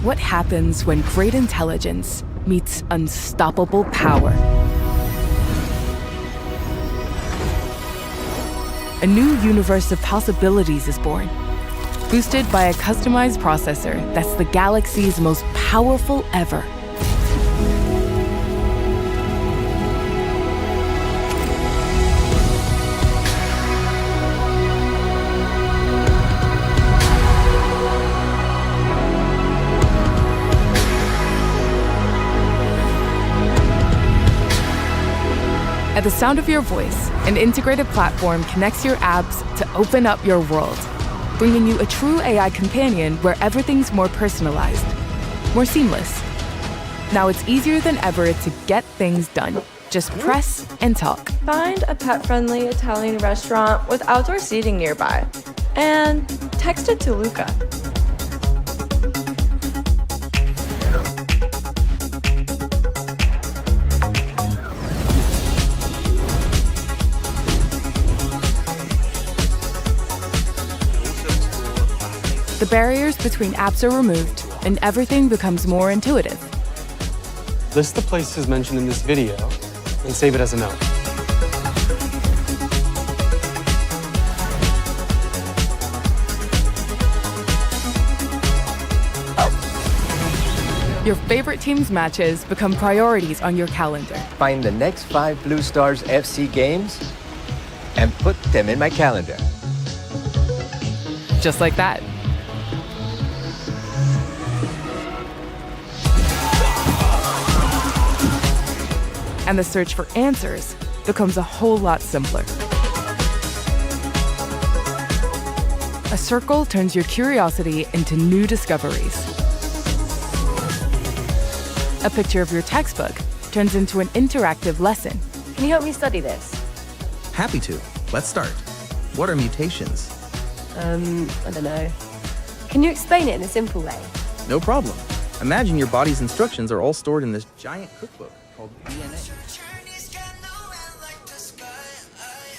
What happens when great intelligence meets unstoppable power? A new universe of possibilities is born, boosted by a customized processor that's the Galaxy's most powerful ever. At the sound of your voice, an integrated platform connects your apps to open up your world, bringing you a true AI companion where everything's more personalized, more seamless. Now it's easier than ever to get things done. Just press and talk. Find a pet-friendly Italian restaurant with outdoor seating nearby, and text it to Luca. The barriers between apps are removed, and everything becomes more intuitive. List the places mentioned in this video and save it as a note. Your favorite team's matches become priorities on your calendar. Find the next 5 Blue Stars FC games and put them in my calendar. Just like that. And the search for answers becomes a whole lot simpler. A circle turns your curiosity into new discoveries. A picture of your textbook turns into an interactive lesson. Can you help me study this? Happy to. Let's start. What are mutations? I don't know. Can you explain it in a simple way? No problem. Imagine your body's instructions are all stored in this giant cookbook called DNA.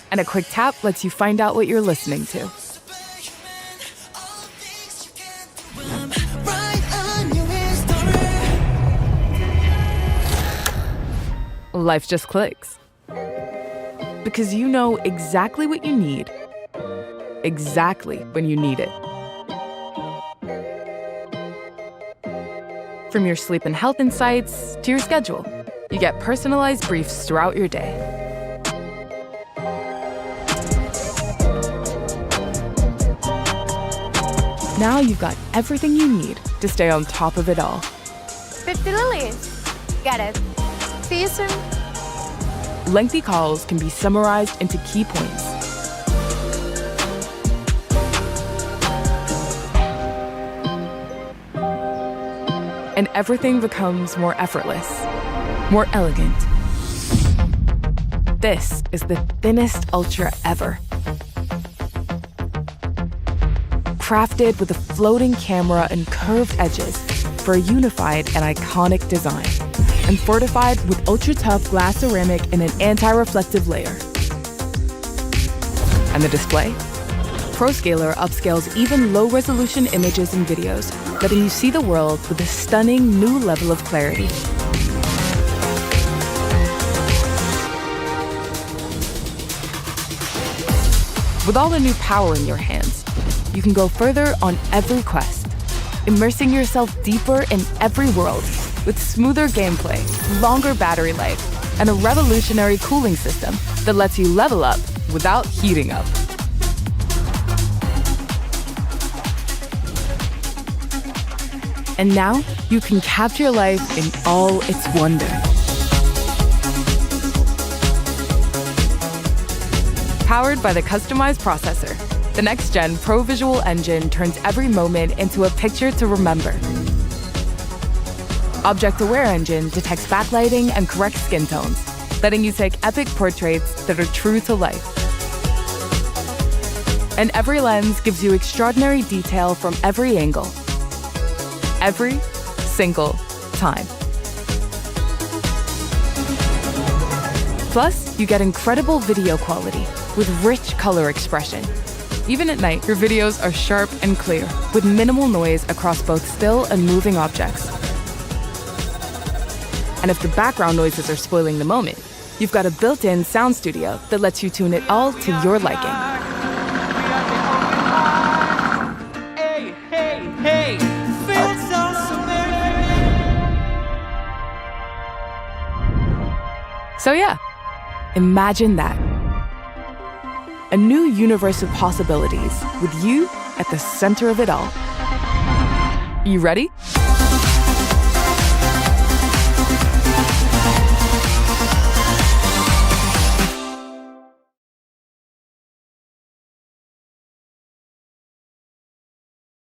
And a quick tap lets you find out what you're listening to. Life just clicks. Because you know exactly what you need, exactly when you need it. From your sleep and health insights to your schedule, you get personalized briefs throughout your day. Now you've got everything you need to stay on top of it all. 50 lilies. Got it. See you soon. Lengthy calls can be summarized into key points. And everything becomes more effortless, more elegant. This is the thinnest Ultra ever. Crafted with a floating camera and curved edges for a unified and iconic design, and fortified with ultra-tough glass ceramic and an anti-reflective layer. And the display? ProScaler upscales even low-resolution images and videos, letting you see the world with a stunning new level of clarity. With all the new power in your hands, you can go further on every quest, immersing yourself deeper in every world with smoother gameplay, longer battery life, and a revolutionary cooling system that lets you level up without heating up. And now you can capture life in all its wonder. Powered by the customized processor, the next-gen Pro Visual Engine turns every moment into a picture to remember. Object-Aware Engine detects backlighting and corrects skin tones, letting you take epic portraits that are true to life. And every lens gives you extraordinary detail from every angle. Every single time. Plus, you get incredible video quality with rich color expression. Even at night, your videos are sharp and clear, with minimal noise across both still and moving objects. And if the background noises are spoiling the moment, you've got a built-in sound studio that lets you tune it all to your liking. Hey, hey, hey, feels so So yeah, imagine that. A new universe of possibilities with you at the center of it all. You ready?